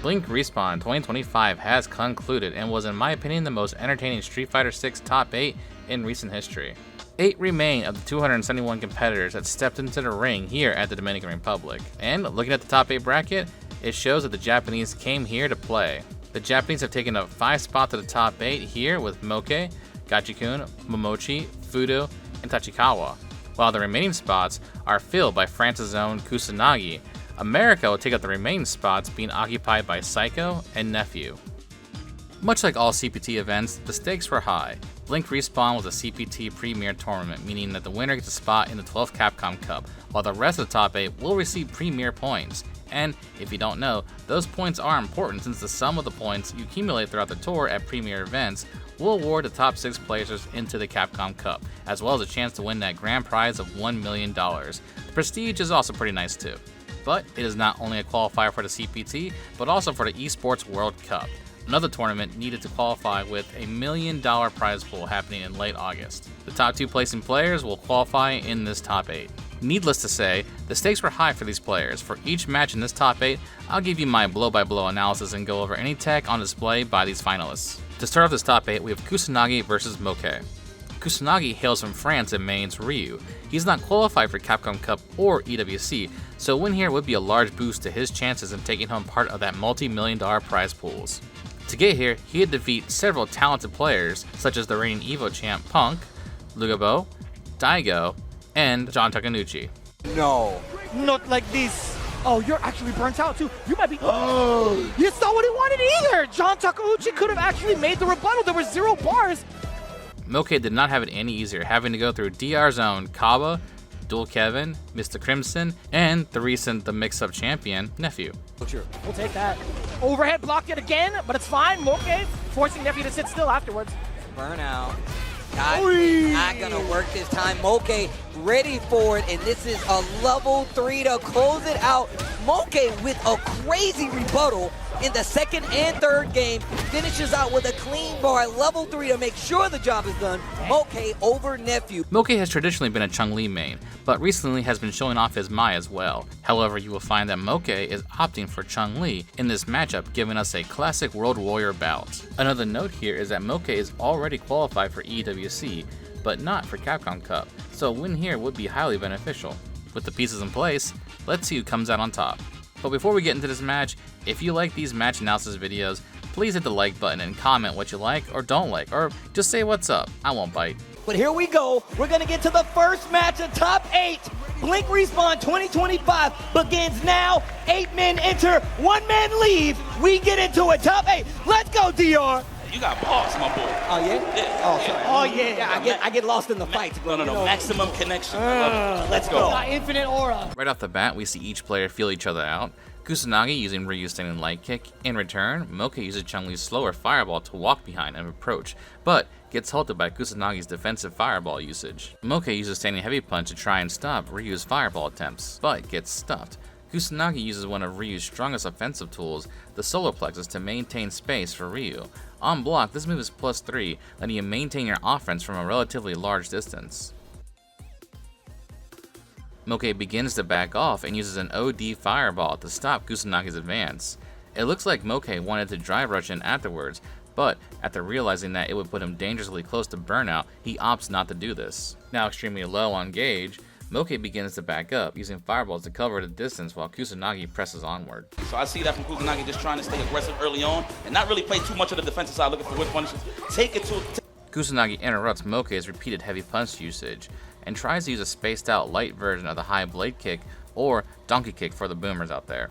Blink Respawn 2025 has concluded and was in my opinion the most entertaining Street Fighter 6 top 8 in recent history. 8 remain of the 271 competitors that stepped into the ring here at the Dominican Republic. And looking at the top 8 bracket, it shows that the Japanese came here to play. The Japanese have taken up 5 spots to the top 8 here with Moke, Gachikun, Momochi, Fudo, and Tachikawa, while the remaining spots are filled by France's own Kusanagi. America will take up the remaining spots being occupied by Psycho and Nephew. Much like all CPT events, the stakes were high. Blink Respawn was a CPT Premier Tournament, meaning that the winner gets a spot in the 12th Capcom Cup, while the rest of the top 8 will receive Premier points. And if you don't know, those points are important since the sum of the points you accumulate throughout the tour at Premier events will award the top 6 players into the Capcom Cup, as well as a chance to win that grand prize of $1 million. The prestige is also pretty nice too. But it is not only a qualifier for the CPT, but also for the Esports World Cup, another tournament needed to qualify with a $1 million prize pool happening in late August. The top 2 placing players will qualify in this top 8. Needless to say, the stakes were high for these players. For each match in this top 8, I'll give you my blow-by-blow analysis and go over any tech on display by these finalists. To start off this top 8, we have Kusanagi versus Moke. Kusanagi hails from France and mains Ryu. He's not qualified for Capcom Cup or EWC, so a win here would be a large boost to his chances in taking home part of that multi-million-dollar prize pools. To get here, he had to defeat several talented players, such as the reigning EVO champ Punk, Lugabo, Daigo, and John Takanuchi. No. Not like this. Oh, you're actually burnt out too. You might be. Oh, you saw what he wanted either. John Takauchi could have actually made the rebuttal. There were 0 bars. Moke did not have it any easier, having to go through DR's own Kaba, Dual Kevin, Mr. Crimson, and the mix-up champion, Nephew. We'll take that. Overhead blocked yet again, but it's fine. Moke forcing Nephew to sit still afterwards. Burnout. Not gonna work this time. Moke ready for it, and this is a level 3 to close it out. Moke with a crazy rebuttal in the 2nd and 3rd game finishes out with a clean bar, level 3 to make sure the job is done. Moke over Nephew. Moke has traditionally been a Chun-Li main, but recently has been showing off his Mai as well. However, you will find that Moke is opting for Chun-Li in this matchup, giving us a classic World Warrior bout. Another note here is that Moke is already qualified for EWC, but not for Capcom Cup, so a win here would be highly beneficial. With the pieces in place, let's see who comes out on top. But before we get into this match, if you like these match analysis videos, please hit the like button and comment what you like or don't like, or just say what's up. I won't bite. But here we go. We're gonna get to the first match of top 8. Blink Respawn 2025 begins now. 8 men enter, 1 man leave. We get into a top 8. Let's go, DR. You got balls, my boy. Oh, yeah? Yeah. Oh, sorry. Oh, yeah. I get lost in the fight. No. Maximum connection. I love it. Let's go. Got infinite aura. Right off the bat, we see each player feel each other out. Kusanagi using Ryu's standing light kick. In return, Moke uses Chun-Li's slower fireball to walk behind and approach, but gets halted by Kusanagi's defensive fireball usage. Moke uses standing heavy punch to try and stop Ryu's fireball attempts, but gets stuffed. Kusanagi uses one of Ryu's strongest offensive tools, the solar plexus, to maintain space for Ryu. On block, this move is +3, letting you maintain your offense from a relatively large distance. Moke begins to back off and uses an OD fireball to stop Kusanagi's advance. It looks like Moke wanted to drive rush in afterwards, but after realizing that it would put him dangerously close to burnout, he opts not to do this. Now extremely low on gauge, Moke begins to back up, using fireballs to cover the distance while Kusanagi presses onward. So I see that from Kusanagi just trying to stay aggressive early on and not really play too much of the defensive side, looking for whip punishes. Take it to... Kusanagi interrupts Moke's repeated heavy punch usage and tries to use a spaced out light version of the high blade kick or donkey kick for the boomers out there.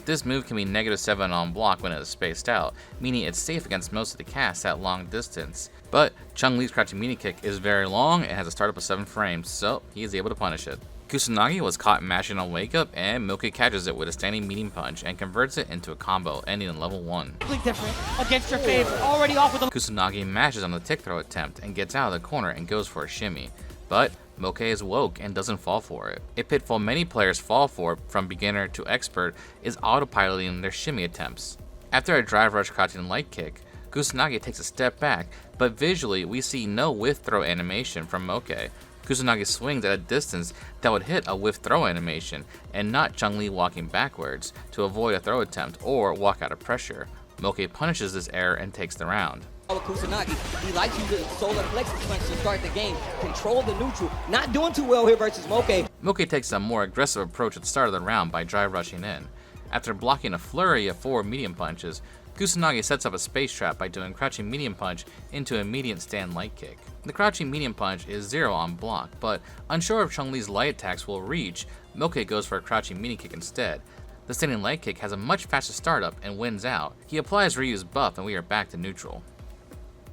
This move can be -7 on block when it is spaced out, meaning it's safe against most of the casts at long distance. But Chun-Li's crouching mini kick is very long and has a startup of 7 frames, so he is able to punish it. Kusanagi was caught mashing on wake up, and Moke catches it with a standing medium punch and converts it into a combo, ending in level 1. Completely different against your favor. Already off with a... Kusanagi mashes on the tick throw attempt and gets out of the corner and goes for a shimmy, but Moke is woke and doesn't fall for it. A pitfall many players fall for, from beginner to expert, is autopiloting their shimmy attempts. After a drive rush crouching light kick, Kusanagi takes a step back, but visually we see no whiff throw animation from Moke. Kusanagi swings at a distance that would hit a whiff throw animation, and not Chun-Li walking backwards to avoid a throw attempt or walk out of pressure. Moke punishes this error and takes the round. Kusanagi, he likes using solar plexus punch to start the game, control the neutral, not doing too well here versus Moke. Moke takes a more aggressive approach at the start of the round by drive rushing in. After blocking a flurry of 4 medium punches, Kusanagi sets up a space trap by doing crouching medium punch into a immediate stand light kick. The crouching medium punch is 0 on block, but unsure if Chun-Li's light attacks will reach, Moke goes for a crouching medium kick instead. The standing light kick has a much faster startup and wins out. He applies Ryu's buff and we are back to neutral.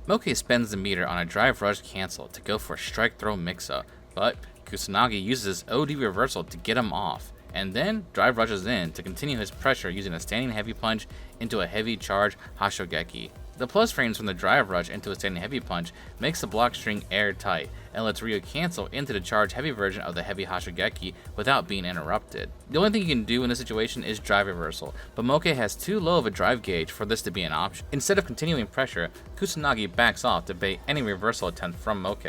Moke spends the meter on a drive rush cancel to go for a strike throw mix-up, but Kusanagi uses OD reversal to get him off, and then drive rushes in to continue his pressure using a standing heavy punch into a heavy charge Hashogeki. The plus frames from the drive rush into a standing heavy punch makes the block string airtight and lets Ryu cancel into the charge heavy version of the heavy Hashogeki without being interrupted. The only thing you can do in this situation is drive reversal, but Moke has too low of a drive gauge for this to be an option. Instead of continuing pressure, Kusanagi backs off to bait any reversal attempt from Moke.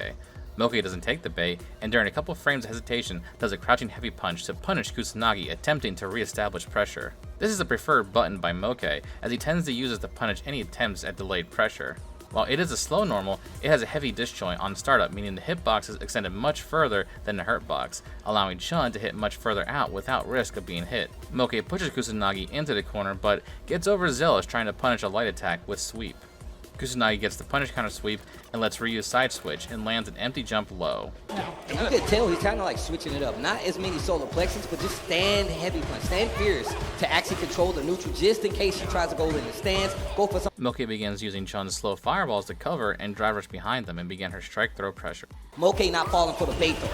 Moke doesn't take the bait, and during a couple frames of hesitation, does a crouching heavy punch to punish Kusanagi attempting to re-establish pressure. This is the preferred button by Moke, as he tends to use it to punish any attempts at delayed pressure. While it is a slow normal, it has a heavy disjoint on startup, meaning the hitbox is extended much further than the hurtbox, allowing Chun to hit much further out without risk of being hit. Moke pushes Kusanagi into the corner, but gets overzealous trying to punish a light attack with sweep. Kusanagi gets the punish counter sweep and lets Ryu side switch and lands an empty jump low. And you can tell he's kind of like switching it up. Not as many solar plexus, but just stand heavy punch, stand fierce to actually control the neutral just in case she tries to go in the stands, go for some. Moke begins using Chun's slow fireballs to cover and drive rush behind them and begin her strike throw pressure. Moke not falling for the bait though.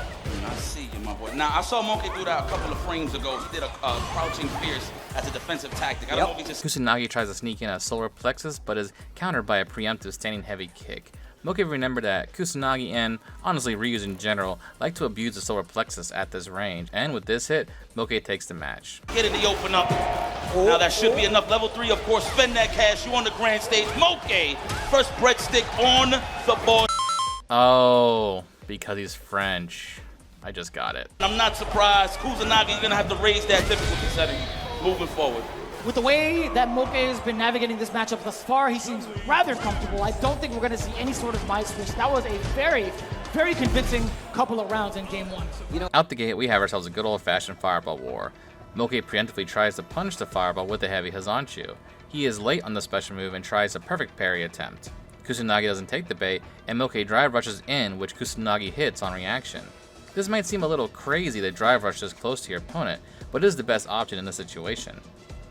I see you, my boy. Now, I saw Moke do that a couple of frames ago. He did a crouching fierce as a defensive tactic. I don't know if he just... Kusanagi tries to sneak in a solar plexus, but is countered by a preemptive standing heavy kick. Moke remembered that Kusanagi and, honestly, Ryus in general, like to abuse the solar plexus at this range, and with this hit, Moke takes the match. Get in the open up. Now that should be enough. Level 3, of course, spend that cash. You on the grand stage. Moke, first breadstick on the board. Oh, because he's French. I just got it. I'm not surprised. Kusanagi, you're going to have to raise that difficulty setting moving forward. With the way that Moke has been navigating this matchup thus far, he seems rather comfortable. I don't think we're going to see any sort of mind switch. That was a very, very convincing couple of rounds in game one. Out the gate, we have ourselves a good old-fashioned fireball war. Moke preemptively tries to punish the fireball with a heavy Hazanchu. He is late on the special move and tries a perfect parry attempt. Kusanagi doesn't take the bait, and Moke drive rushes in, which Kusanagi hits on reaction. This might seem a little crazy to drive rush this close to your opponent, but it is the best option in this situation.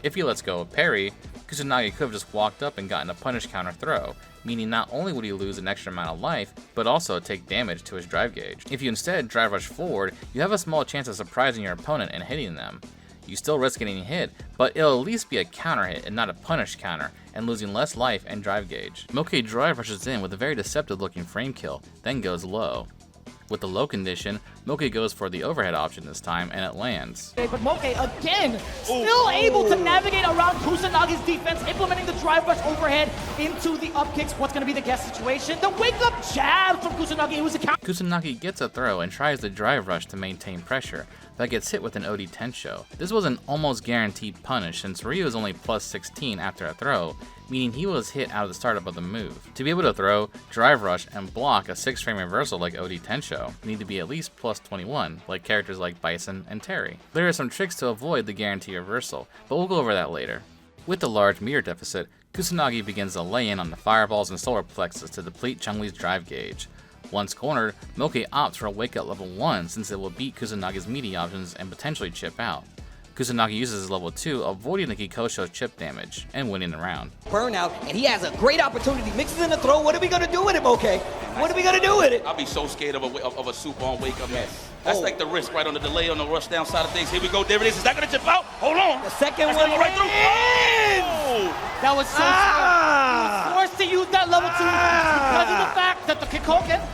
If he lets go of parry, Kusanagi could have just walked up and gotten a punish counter throw, meaning not only would he lose an extra amount of life, but also take damage to his drive gauge. If you instead drive rush forward, you have a small chance of surprising your opponent and hitting them. You still risk getting hit, but it'll at least be a counter hit and not a punish counter, and losing less life and drive gauge. Moke drive rushes in with a very deceptive looking frame kill, then goes low. With the low condition, Moke goes for the overhead option this time, and it lands. But Moke, again, still able to navigate around Kusanagi's defense, implementing the drive rush overhead into the up kicks. What's going to be the guess situation? The wake-up jab from Kusanagi. It was a count. Kusanagi gets a throw and tries the drive rush to maintain pressure, but gets hit with an OD Tensho. This was an almost guaranteed punish since Ryu is only plus 16 after a throw, meaning he was hit out of the startup of the move. To be able to throw, drive rush, and block a 6-frame reversal like OD Tensho, you need to be at least plus 21, like characters like Bison and Terry. There are some tricks to avoid the guarantee reversal, but we'll go over that later. With the large meter deficit, Kusanagi begins to lay in on the fireballs and solar plexus to deplete Chun-Li's drive gauge. Once cornered, Moke opts for a wake up level 1 since it will beat Kusanagi's meaty options and potentially chip out. Kusanagi uses his level 2, avoiding the Kikosho's chip damage, and winning the round. Burnout, and he has a great opportunity. Mixes in the throw. What are we going to do with it, Moke? What are we going to do with it? I'll be so scared of a super on wake up. That's like the risk right on the delay on the rush down side of things. Here we go. There it is. Is that going to chip out? Hold on. The second That's one right through. in. Oh! That was so smart. He was to use that level 2 because of the fact that the Kikosho,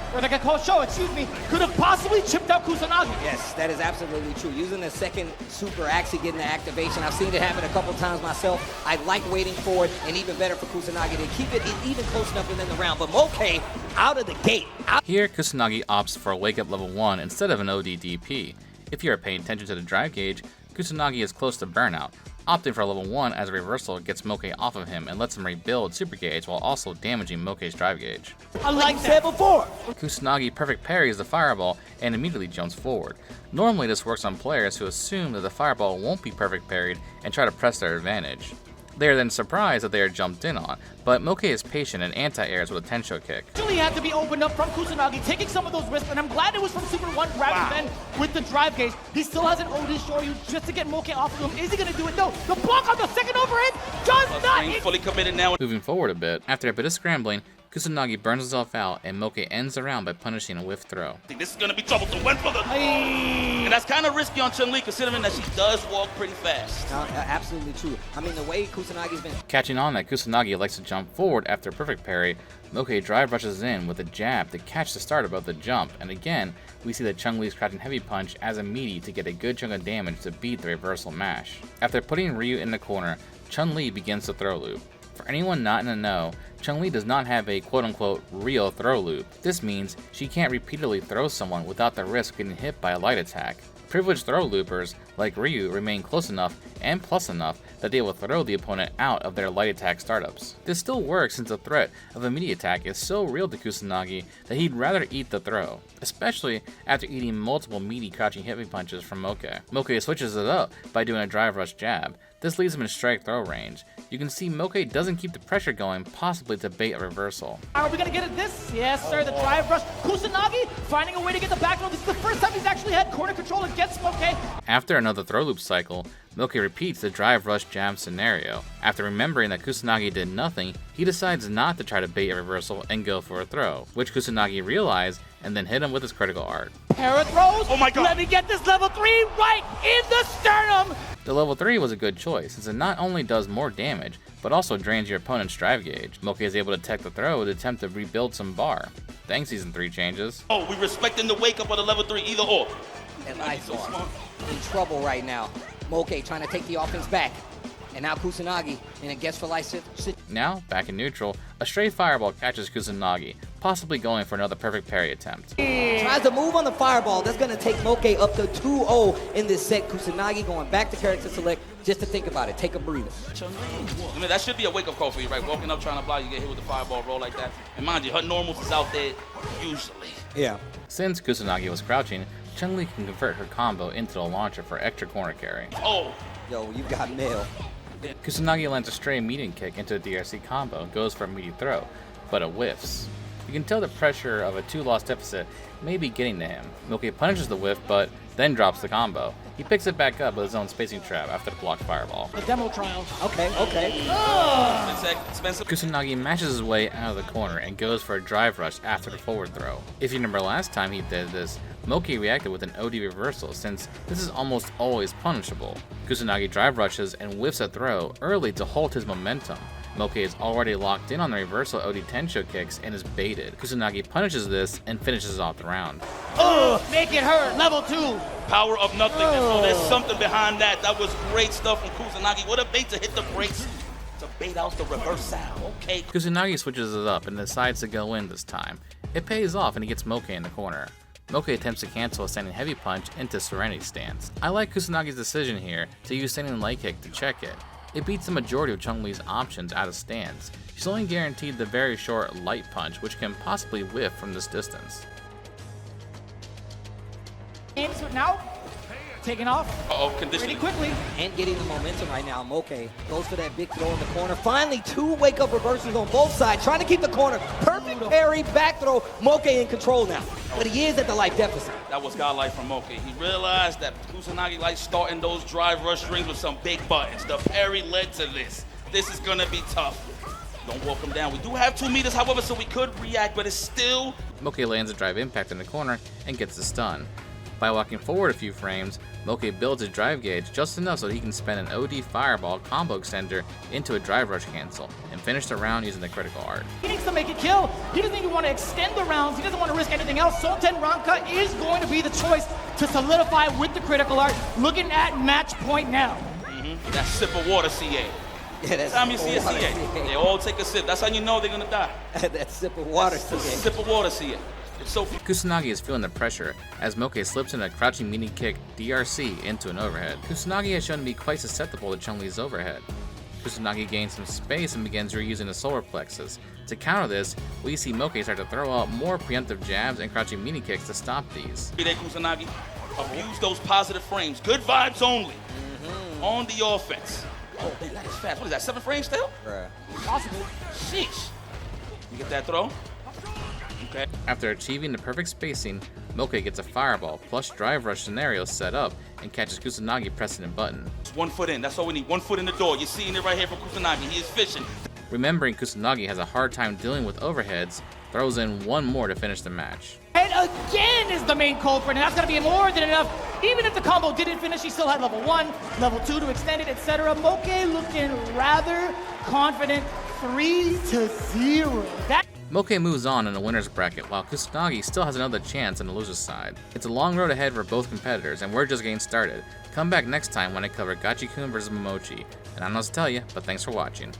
could have possibly chipped out Kusanagi. Yes, that is absolutely true. Using the second super, actually getting the activation. I've seen it happen a couple times myself. I like waiting for it, and even better for Kusanagi to keep it even close enough within the round. But Moke, out of the gate. Here, Kusanagi opts for a wake-up level 1 instead of an ODDP. If you are paying attention to the drive gauge, Kusanagi is close to burnout. Opting for a level 1 as a reversal gets Moke off of him and lets him rebuild super gauge while also damaging Moke's drive gauge. I like that before. Kusanagi perfect parries the fireball and immediately jumps forward. Normally this works on players who assume that the fireball won't be perfect parried and try to press their advantage. They are then surprised that they are jumped in on, but Moke is patient and anti-airs with a Tensho kick. Actually had to be opened up from Kusanagi, taking some of those risks, and I'm glad it was from Super 1 rather than with the drive gauge. He still has an OD Shoryu just to get Moke off of him. Is he going to do it? No. The block on the second overhead does not. Fully committed now. Moving forward a bit, after a bit of scrambling, Kusanagi burns himself out and Moke ends the round by punishing a whiff throw. I think this is going to be trouble to win for the... And that's kind of risky on Chun-Li considering that she does walk pretty fast. No, absolutely true. I mean, the way Kusanagi's been... Catching on that Kusanagi likes to jump forward after a perfect parry, Moke drive rushes in with a jab to catch the start above the jump, and again, we see that Chun-Li's crouching heavy punch as a meaty to get a good chunk of damage to beat the reversal mash. After putting Ryu in the corner, Chun-Li begins the throw loop. For anyone not in the know, Chun-Li does not have a quote-unquote real throw loop. This means she can't repeatedly throw someone without the risk of getting hit by a light attack. Privileged throw loopers, like Ryu, remain close enough and plus enough that they will throw the opponent out of their light attack startups. This still works since the threat of a meaty attack is so real to Kusanagi that he'd rather eat the throw, especially after eating multiple meaty crouching heavy punches from Moke. Moke switches it up by doing a drive rush jab. This leaves him in strike throw range. You can see Moke doesn't keep the pressure going, possibly to bait a reversal. Are we gonna get at this? Yes, sir, the drive rush. Kusanagi finding a way to get the back throw. This is the first time he's actually had corner control against Moke. After another throw loop cycle, Moke repeats the drive rush jab scenario. After remembering that Kusanagi did nothing, he decides not to try to bait a reversal and go for a throw, which Kusanagi realized and then hit him with his critical art. Para throws. Oh my god. Let me get this level 3 right in the sternum. The level 3 was a good choice, since it not only does more damage, but also drains your opponent's drive gauge. Moke is able to tech the throw to attempt to rebuild some bar. Thanks, Season 3 changes. Oh, we respecting the wake up of the level 3 either or. And life in trouble right now. Moke trying to take the offense back. And now Kusanagi in a guess for life situation. Now, back in neutral, a stray fireball catches Kusanagi, possibly going for another perfect parry attempt. Tries to move on the fireball. That's going to take Moke up to 2-0 in this set. Kusanagi going back to character select just to think about it. Take a breather. I mean, that should be a wake-up call for you, right? Walking up, trying to block, you get hit with the fireball roll like that. And mind you, her normals is out there usually. Yeah. Since Kusanagi was crouching, Chun-Li can convert her combo into a launcher for extra corner carry. Oh! Yo, you got mail. Kusanagi lands a stray medium kick into the DRC combo and goes for a meaty throw, but it whiffs. You can tell the pressure of a 2-loss deficit may be getting to him. Moke punishes the whiff, but then drops the combo. He picks it back up with his own spacing trap after the blocked fireball. The demo trials. Okay. Expensive. Kusanagi mashes his way out of the corner and goes for a drive rush after the forward throw. If you remember last time he did this, Moke reacted with an OD reversal since this is almost always punishable. Kusanagi drive rushes and whiffs a throw early to halt his momentum. Moke is already locked in on the reversal OD Tensho kicks and is baited. Kusanagi punishes this and finishes off the round. Make it hurt. Level 2. Power of nothing. And so there's something behind that. That was great stuff from Kusanagi. What a bait to hit the brakes to bait out the reversal. Okay. Kusanagi switches it up and decides to go in this time. It pays off and he gets Moke in the corner. Moke attempts to cancel a standing heavy punch into Serenity stance. I like Kusanagi's decision here to use standing light kick to check it. It beats the majority of Chun-Li's options out of stance. She's only guaranteed the very short light punch, which can possibly whiff from this distance. And so now, taking off Uh-oh, pretty conditioning. quickly. And getting the momentum right now. Moke goes for that big throw in the corner. Finally, 2 wake-up reversals on both sides, trying to keep the corner. Perfect parry, back throw. Moke in control now. But he is at the life deficit. That was godlike from Moke. He realized that Kusanagi likes starting those drive rush strings with some big buttons. The parry led to this. This is gonna be tough. Don't walk him down. We do have 2 meters, however, so we could react, but it's still... Moke lands a drive impact in the corner and gets the stun. By walking forward a few frames, Moke builds his drive gauge just enough so he can spin an OD Fireball combo extender into a drive rush cancel, and finish the round using the critical art. He needs to make a kill. He doesn't even want to extend the rounds. He doesn't want to risk anything else. Sultan Ranka is going to be the choice to solidify with the critical art. Looking at match point now. That sip of water, CA. Yeah, that's Time you see a water, CA, CA. they all take a sip. That's how you know they're gonna die. That sip of water, It's a CA. sip of water, CA. It's so. Kusanagi is feeling the pressure as Moke slips in a crouching mini kick DRC into an overhead. Kusanagi has shown to be quite susceptible to Chun-Li's overhead. Kusanagi gains some space and begins reusing the solar plexus. To counter this, we see Moke start to throw out more preemptive jabs and crouching mini kicks to stop these. There, Kusanagi. Abuse those positive frames. Good vibes only. On the offense. Oh, man, that is fast. What is that, 7 frames still? Bruh. Possible. Sheesh. You get that throw? Okay. After achieving the perfect spacing, Moke gets a fireball plus drive rush scenario set up and catches Kusanagi pressing a button. It's 1 foot in. That's all we need. 1 foot in the door. You're seeing it right here from Kusanagi. He is fishing. Remembering Kusanagi has a hard time dealing with overheads, throws in one more to finish the match. And again is the main culprit, and that's going to be more than enough. Even if the combo didn't finish, he still had level 1, level 2 to extend it, etc. Moke looking rather confident, 3-0. Moke moves on in the winner's bracket, while Kusanagi still has another chance on the loser's side. It's a long road ahead for both competitors, and we're just getting started. Come back next time when I cover Gachikun vs Momochi. And I don't know what to tell you, but thanks for watching.